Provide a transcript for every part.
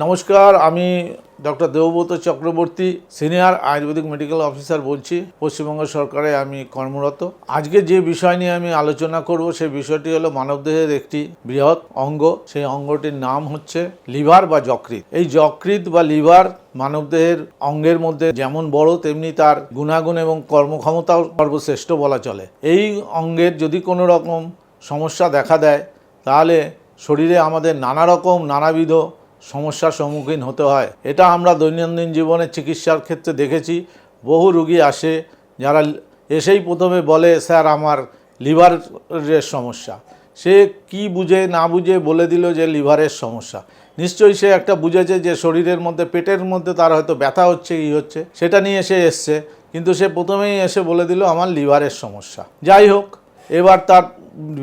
নমস্কার, আমি doctor Debabrata Chakraborty, senior Ayurvedic medical officer বলছি। পশ্চিমবঙ্গ সরকারে আমি কর্মরত। আজকে যে বিষয় নিয়ে আমি আলোচনা করব সেই বিষয়টি হলো মানবদেহের একটি বৃহৎ অঙ্গ। সেই অঙ্গটির নাম হচ্ছে লিভার বা যকৃৎ। এই যকৃৎ বা লিভার মানবদেহের অঙ্গের মধ্যে যেমন বড়, তেমনি তার গুণাগুণ এবং কর্মক্ষমতাও সর্বশ্রেষ্ঠ বলা চলে। এই অঙ্গের যদি কোনো রকম সমস্যা দেখা দেয় তাহলে শরীরে আমাদের নানাবিধ সমস্যার সম্মুখীন হতে হয়। এটা আমরা দৈনন্দিন জীবনে চিকিৎসার ক্ষেত্রে দেখেছি। বহু রুগী আসে যারা এসেই প্রথমে বলে, স্যার আমার লিভারের সমস্যা। সে কি বুঝে না বুঝে বলে দিল যে লিভারের সমস্যা। নিশ্চয়ই সে একটা বুঝেছে যে শরীরের মধ্যে, পেটের মধ্যে তার হয়তো ব্যথা হচ্ছে, কি হচ্ছে সেটা নিয়ে সে এসছে, কিন্তু সে প্রথমেই এসে বলে দিল আমার লিভারের সমস্যা। যাই হোক, এবার তার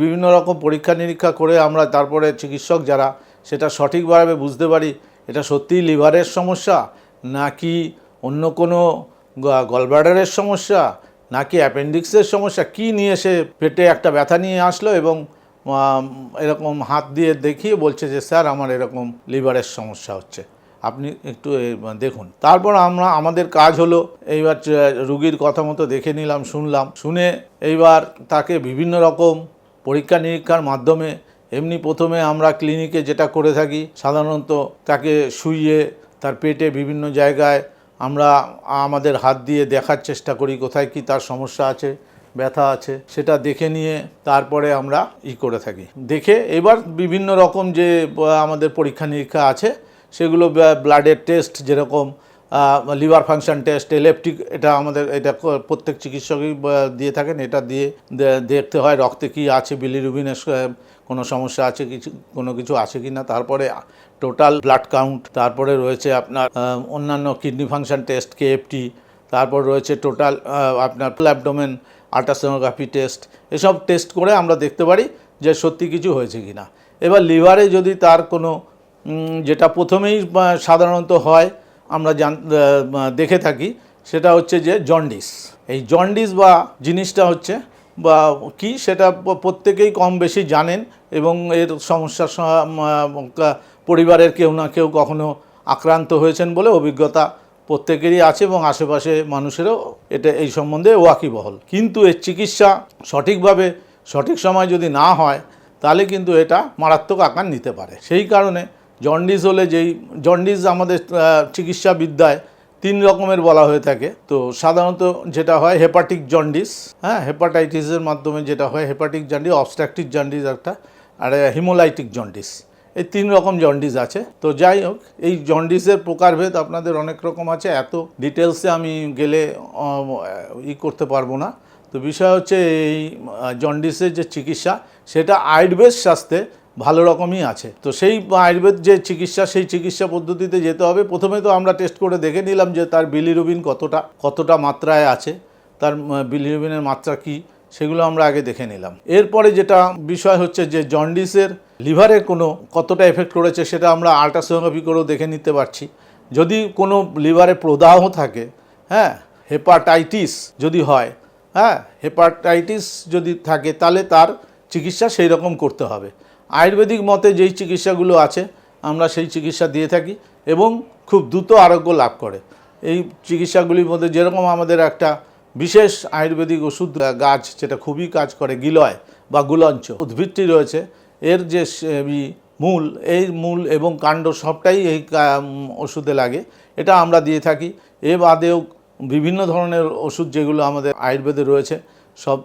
বিভিন্ন রকম পরীক্ষা নিরীক্ষা করে আমরা তারপরে চিকিৎসক যারা সেটা সঠিকভাবে বুঝতে পারি এটা সত্যিই লিভারের সমস্যা, নাকি অন্য কোনো গলব্লাডারের সমস্যা, নাকি অ্যাপেন্ডিক্সের সমস্যা, কি নিয়ে সে পেটে একটা ব্যথা নিয়ে আসলো এবং এরকম হাত দিয়ে দেখিয়ে বলছে যে স্যার আমার এরকম লিভারের সমস্যা হচ্ছে, আপনি একটু দেখুন। তারপর আমাদের কাজ হলো এইবার রুগীর কথা মতো দেখে নিলাম, শুনে এইবার তাকে বিভিন্ন রকম পরীক্ষা নিরীক্ষার মাধ্যমে, এমনি প্রথমে আমরা ক্লিনিকে যেটা করে থাকি সাধারণত তাকে শুইয়ে তার পেটে বিভিন্ন জায়গায় আমরা আমাদের হাত দিয়ে দেখার চেষ্টা করি কোথায় কি তার সমস্যা আছে, ব্যথা আছে, সেটা দেখে নিয়ে তারপরে আমরা করে থাকি। দেখে এবার বিভিন্ন রকম যে আমাদের পরীক্ষা নিরীক্ষা আছে সেগুলো ব্লাডের টেস্ট, যেরকম লিভার ফাংশন টেস্ট, এলেপটিক, এটা আমাদের প্রত্যেক চিকিৎসকই দিয়ে থাকেন। এটা দিয়ে দেখতে হয় রক্তে কি আছে, বিলিরুবিনের কোনো সমস্যা আছে, কোনো কিছু আছে কি না। তারপরে টোটাল ব্লাড কাউন্ট, তারপরে রয়েছে আপনার অন্যান্য কিডনি ফাংশন টেস্ট, কেএফটি, তারপর রয়েছে টোটাল আপনার অ্যাবডোমেন আল্ট্রাসোনোগ্রাফি টেস্ট। এসব টেস্ট করে আমরা দেখতে পারি যে সত্যি কিছু হয়েছে কি না। এবার লিভারে যদি তার কোনো, যেটা প্রথমেই সাধারণত হয় আমরা দেখে থাকি, সেটা হচ্ছে যে জন্ডিস। এই জন্ডিস বা জিনিসটা হচ্ছে বা কি, সেটা প্রত্যেকেই কম বেশি জানেন এবং এর সমস্যার পরিবারের কেউ না কেউ কখনো আক্রান্ত হয়েছেন বলে অভিজ্ঞতা প্রত্যেকেরই আছে এবং আশেপাশে মানুষেরও এই সম্বন্ধে ওয়াকিবহল। কিন্তু এর চিকিৎসা সঠিকভাবে সঠিক সময় যদি না হয় তাহলে কিন্তু এটা মারাত্মক আকার নিতে পারে। সেই কারণে জন্ডিস হলে, যেই জন্ডিস আমাদের চিকিৎসা বিদ্যায় 3 রকমের বলা হয়ে থাকে। তো সাধারণত যেটা হয় হেপাটিক জন্ডিস, হেপাটাইটিসের মাধ্যমে যেটা হয় হেপাটিক জন্ডিস, অবস্ট্রাকটিভ জন্ডিস একটা, আর হিমোলাইটিক জন্ডিস। এই 3 রকম জন্ডিস আছে। তো যাই হোক, এই জন্ডিসের প্রকারভেদ আপনাদের অনেক রকম আছে, এত ডিটেলসে আমি গেলে করতে পারবো না। তো বিষয় হচ্ছে এই জন্ডিসের যে চিকিৎসা সেটা আয়ুর্বেদ শাস্ত্রে ভালো রকমই আছে। তো সেই আয়ুর্বেদ যে চিকিৎসা, সেই চিকিৎসা পদ্ধতিতে যেতে হবে। প্রথমে তো আমরা টেস্ট করে দেখে নিলাম যে তার বিলিরুবিন কতটা মাত্রায় আছে, তার বিলিরুবিনের মাত্রা কি, সেগুলো আমরা আগে দেখে নিলাম। এরপরে যেটা বিষয় হচ্ছে যে জন্ডিসের লিভারে কতটা এফেক্ট করেছে সেটা আমরা আল্ট্রাসোনোগ্রাফি করেও দেখে নিতে পারছি। যদি কোনো লিভারে প্রদাহ থাকে, হেপাটাইটিস যদি হয়, হেপাটাইটিস যদি থাকে তাহলে তার চিকিৎসা সেই রকম করতে হবে। আয়ুর্বেদিক মতে যেই চিকিৎসাগুলো আছে আমরা সেই চিকিৎসা দিয়ে থাকি এবং খুব দ্রুত আরোগ্য লাভ করে। এই চিকিৎসাগুলির মধ্যে যেরকম আমাদের একটা বিশেষ আয়ুর্বেদিক ওষুধ গাছ যেটা খুবই কাজ করে, গিলয় বা গুলঞ্চ উদ্ভিদটি রয়েছে, এর যে মূল এবং কাণ্ড সবটাই এই ওষুধে লাগে, এটা আমরা দিয়ে থাকি। এ বাদেও বিভিন্ন ধরনের ওষুধ যেগুলো আমাদের আয়ুর্বেদে রয়েছে, সব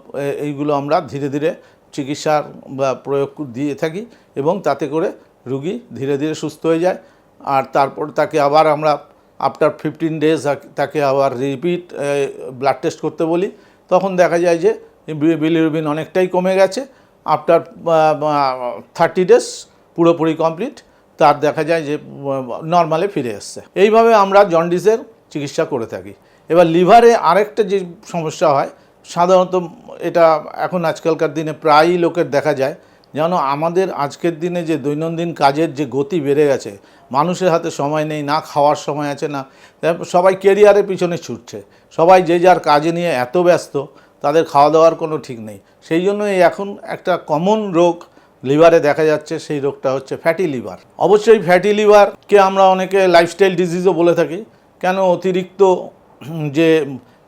এইগুলো আমরা ধীরে ধীরে চিকিৎসার বা প্রয়োগ দিয়ে থাকি এবং তাতে করে রুগী ধীরে ধীরে সুস্থ হয়ে যায়। আর তারপর তাকে আবার আমরা আফটার 15 ডেজ তাকে আবার রিপিট ব্লাড টেস্ট করতে বলি। তখন দেখা যায় যে বিলিরুবিন অনেকটাই কমে গেছে। আফটার 30 ডেজ পুরোপুরি কমপ্লিট, তার দেখা যায় যে নর্মালে ফিরে এসছে। এইভাবে আমরা জন্ডিসের চিকিৎসা করে থাকি। এবার লিভারে আরেকটা যে সমস্যা হয়, সাধারণত এটা এখন আজকালকার দিনে প্রায়ই লোকের দেখা যায়, যেন আমাদের আজকের দিনে যে দৈনন্দিন কাজের যে গতি বেড়ে গেছে, মানুষের হাতে সময় নেই, না খাওয়ার সময় আছে, না সবাই ক্যারিয়ারের পিছনে ছুটছে, সবাই যে যার কাজে নিয়ে এত ব্যস্ত তাদের খাওয়া দাওয়ার কোনো ঠিক নেই। সেই জন্য এখন একটা কমন রোগ লিভারে দেখা যাচ্ছে, সেই রোগটা হচ্ছে ফ্যাটি লিভার। অবশ্যই ফ্যাটি লিভারকে আমরা অনেকে লাইফস্টাইল ডিজিজও বলে থাকি। কেন? অতিরিক্ত যে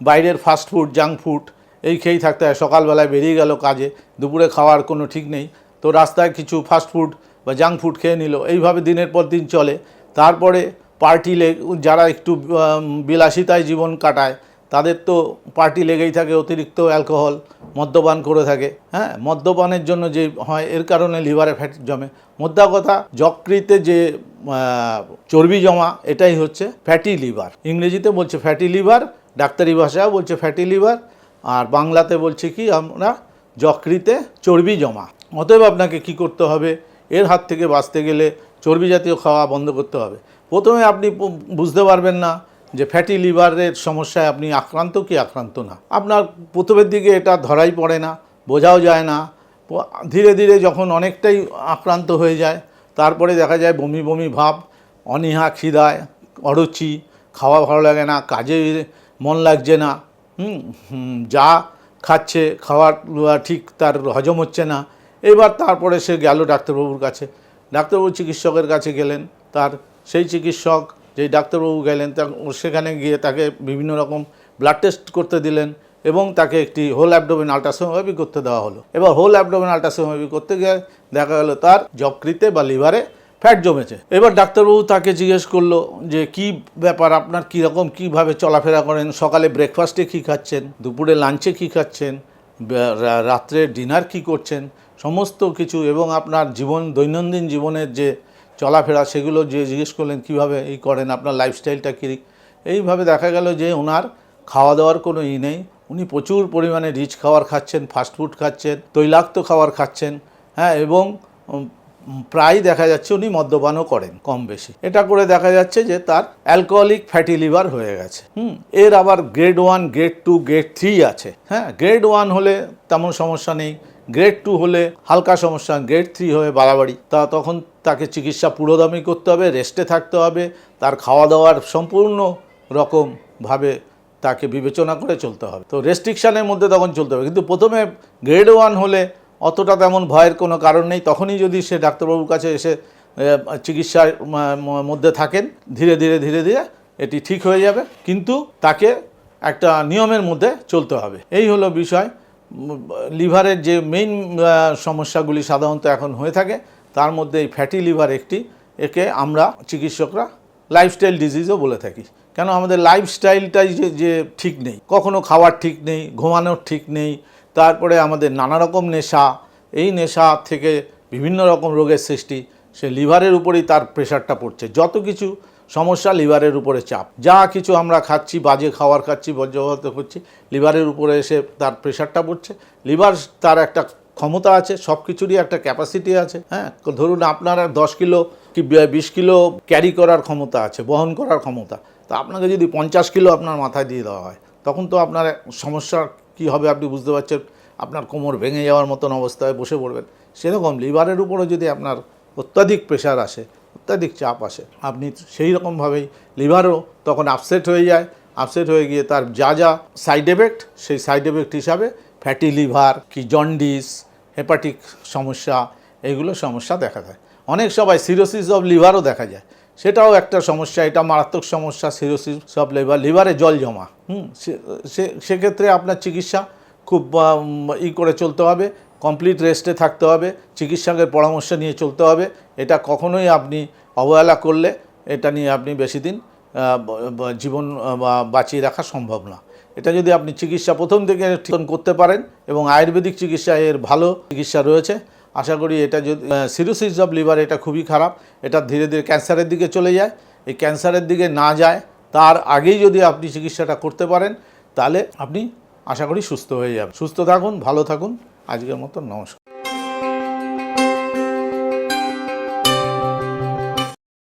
বাইরের ফাস্টফুড, জাঙ্ক ফুড এই খেয়েই থাকতে হয়। সকালবেলায় বেরিয়ে গেল কাজে, দুপুরে খাওয়ার কোনো ঠিক নেই, তো রাস্তায় কিছু ফাস্টফুড বা জাঙ্ক ফুড খেয়ে নিল, এইভাবে দিনের পর দিন চলে। তারপরে পার্টি যারা একটু বিলাসিতায় জীবন কাটায় তাদের তো পার্টি লেগেই থাকে, অতিরিক্ত অ্যালকোহল মদ্যপান করে থাকে। হ্যাঁ, মদ্যপানের জন্য যে হয়, এর কারণে লিভারে ফ্যাট জমে। মোদ্দা কথা, যকৃতে যে চর্বি জমা, এটাই হচ্ছে ফ্যাটি লিভার। ইংরেজিতে বলছে ফ্যাটি লিভার, ডাক্তারি ভাষাও বলছে ফ্যাটি লিভার, আর বাংলাতে বলছে কি আমরা যকৃতে চর্বি জমা। অতএব আপনাকে কি করতে হবে? এর হাত থেকে বাঁচতে গেলে চর্বি জাতীয় খাওয়া বন্ধ করতে হবে। প্রথমে আপনি বুঝতে পারবেন না যে ফ্যাটি লিভারের সমস্যায় আপনি আক্রান্ত কি আক্রান্ত না। আপনার প্রথমের দিকে এটা ধরাই পড়ে না, বোঝাও যায় না। ধীরে ধীরে যখন অনেকটাই আক্রান্ত হয়ে যায়, তারপরে দেখা যায় বমি বমি ভাব, অনীহা, খিদায়, অরুচি, খাওয়া ভালো লাগে না, কাজে মন লাগছে না, যা খাচ্ছে খাওয়ার ঠিক তার হজম হচ্ছে না। এবার তারপরে সে গেল ডাক্তারবাবুর কাছে, ডাক্তারবাবু চিকিৎসকের কাছে গেলেন। তার সেই চিকিৎসক যেই ডাক্তারবাবু গেলেন, সেখানে গিয়ে তাকে বিভিন্ন রকম ব্লাড টেস্ট করতে দিলেন এবং তাকে একটি হোল অ্যাবডোমেন আল্ট্রাসোনোগ্রাফি করতে দেওয়া হলো। এবার হোল অ্যাবডোমেন আল্ট্রাসোনোগ্রাফি করতে গিয়ে দেখা গেল তার যকৃতে বা লিভারে ফ্যাট জমেছে। এবার ডাক্তারবাবু তাকে জিজ্ঞেস করলো যে কি ব্যাপার, আপনার কীরকম কীভাবে চলাফেরা করেন, সকালে ব্রেকফাস্টে কী খাচ্ছেন, দুপুরে লাঞ্চে কী খাচ্ছেন, রাত্রে ডিনার কী করছেন, সমস্ত কিছু, এবং আপনার দৈনন্দিন জীবনের যে চলাফেরা সেগুলো যে জিজ্ঞেস করলেন কীভাবে এই করেন, আপনার লাইফস্টাইলটা কী। এইভাবে দেখা গেল যে ওনার খাওয়া দাওয়ার কোনো নেই। উনি প্রচুর পরিমাণে রিচ খাবার খাচ্ছেন, ফাস্টফুড খাচ্ছেন, তৈলাক্ত খাবার খাচ্ছেন। হ্যাঁ, এবং প্রায় দেখা যাচ্ছে উনি মদ্যপানও করেন কম বেশি। এটা করে দেখা যাচ্ছে যে তার অ্যালকোহলিক ফ্যাটি লিভার হয়ে গেছে। এর আবার গ্রেড 1, গ্রেড 2, গ্রেড 3 আছে। হ্যাঁ, গ্রেড 1 হলে তেমন সমস্যা নেই, গ্রেড 2 হলে হালকা সমস্যা, গ্রেড 3 হয়ে বাড়াবাড়ি। তখন তাকে চিকিৎসা পুরোদমই করতে হবে, রেস্টে থাকতে হবে, তার খাওয়া দাওয়ার সম্পূর্ণ রকমভাবে তাকে বিবেচনা করে চলতে হবে। তো রেস্ট্রিকশানের মধ্যে তখন চলতে হবে। কিন্তু প্রথমে গ্রেড 1 হলে অতটা তেমন ভয়ের কোনো কারণ নেই। তখনই যদি সে ডাক্তারবাবুর কাছে এসে চিকিৎসার মধ্যে থাকেন, ধীরে ধীরে ধীরে ধীরে এটি ঠিক হয়ে যাবে। কিন্তু তাকে একটা নিয়মের মধ্যে চলতে হবে। এই হলো বিষয়। লিভারের যে মেইন সমস্যাগুলি সাধারণত এখন হয়ে থাকে, তার মধ্যে এই ফ্যাটি লিভার একটি। একে আমরা চিকিৎসকরা লাইফস্টাইল ডিজিজও বলে থাকি। কেন? আমাদের লাইফস্টাইলটাই যে ঠিক নেই, কখনো খাওয়ার ঠিক নেই, ঘুমানোর ঠিক নেই, তারপরে আমাদের নানা রকম নেশা, এই নেশা থেকে বিভিন্ন রকম রোগের সৃষ্টি। সে লিভারের উপরেই তার প্রেশারটা পড়ছে। যত কিছু সমস্যা লিভারের উপরে চাপ, যা কিছু আমরা খাচ্ছি, বাজে খাবার খাচ্ছি, বর্জ্যপদার্থ করছি, লিভারের উপরে এসে তার প্রেশারটা পড়ছে। লিভার তার একটা ক্ষমতা আছে, সব কিছুরই একটা ক্যাপাসিটি আছে। হ্যাঁ, ধরুন আপনার 10 কিলো কি 20 কিলো ক্যারি করার ক্ষমতা আছে, বহন করার ক্ষমতা। তা আপনাকে যদি 50 কিলো আপনার মাথায় দিয়ে দেওয়া হয়, তখন তো আপনার সমস্যা কী হবে আপনি বুঝতে পারছেন। আপনার কোমর ভেঙে যাওয়ার মতন অবস্থায় বসে পড়বেন। সেরকম লিভারের উপরে যদি আপনার অত্যাধিক প্রেশার আসে, অত্যাধিক চাপ আসে, আপনি সেই রকমভাবেই লিভারও তখন আপসেট হয়ে যায়। আপসেট হয়ে গিয়ে তার যা যা সাইড এফেক্ট, সেই সাইড এফেক্ট হিসাবে ফ্যাটি লিভার কি জন্ডিস, হেপাটিক সমস্যা, এগুলো সমস্যা দেখা দেয়। অনেক সবাই সিরোসিস অফ লিভারও দেখা যায়, সেটাও একটা সমস্যা। এটা মারাত্মক সমস্যা, সিরোসিস অফ লিভারে জল জমা। সেক্ষেত্রে আপনার চিকিৎসা খুব করে চলতে হবে, কমপ্লিট রেস্টে থাকতে হবে, চিকিৎসকের পরামর্শ নিয়ে চলতে হবে। এটা কখনোই আপনি অবহেলা করলে এটা নিয়ে আপনি বেশি দিন জীবন বাঁচিয়ে রাখা সম্ভব না। এটা যদি আপনি চিকিৎসা প্রথম থেকে ঠিক করতে পারেন, এবং আয়ুর্বেদিক চিকিৎসা এর ভালো চিকিৎসা রয়েছে, আশা করি এটা যদি সিরোসিস অফ লিভার এটা খুবই খারাপ, এটা ধীরে ধীরে ক্যান্সারের দিকে চলে যায়। এই ক্যান্সারের দিকে না যায় তার আগেই যদি আপনি চিকিৎসাটা করতে পারেন, তাহলে আপনি আশা করি সুস্থ হয়ে যাবেন। সুস্থ থাকুন, ভালো থাকুন। আজকের মতো নমস্কার।